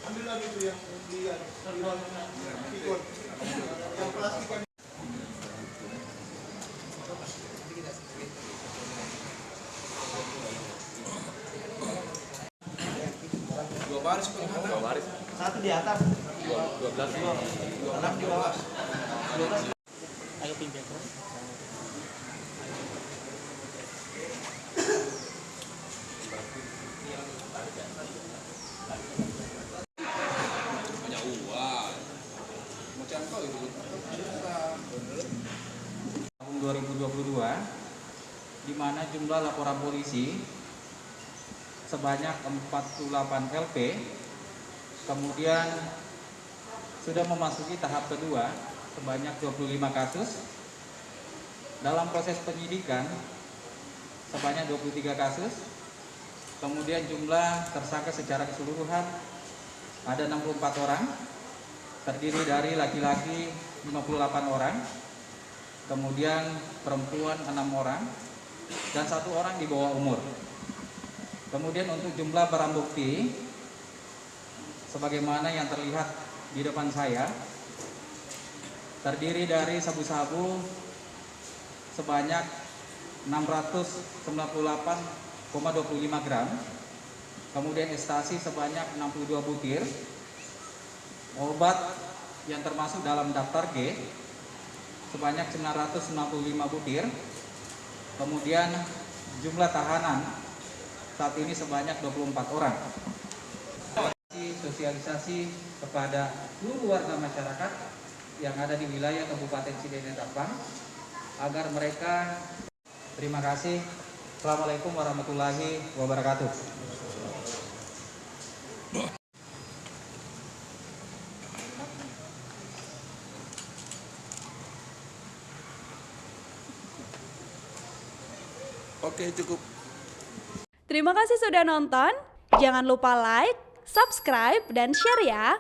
Ambil lagi tuh yang di pikun, yang plastik. Dua baris kok. Dua baris. Satu di atas. 12. 6 di bawah. 12. Ayo pindah terus. Banyak uang. Macam kau itu. Tahun 2022, di mana jumlah laporan polisi sebanyak 48 LP, kemudian sudah memasuki tahap kedua sebanyak 25 kasus. Dalam proses penyidikan sebanyak 23 kasus, kemudian jumlah tersangka secara keseluruhan ada 64 orang, terdiri dari laki-laki 58 orang, kemudian perempuan 6 orang, dan 1 orang di bawah umur. Kemudian untuk jumlah barang bukti sebagaimana yang terlihat di depan saya, terdiri dari sabu-sabu sebanyak 698,25 gram, kemudian ekstasi sebanyak 62 butir, obat yang termasuk dalam daftar G sebanyak 965 butir, kemudian jumlah tahanan saat ini sebanyak 24 orang. Sosialisasi kepada seluruh warga masyarakat yang ada di wilayah Kabupaten Cileunyi Tapang agar mereka. Terima kasih. Assalamualaikum warahmatullahi wabarakatuh. Oke, cukup. Terima kasih sudah nonton. Jangan lupa like, subscribe, dan share ya.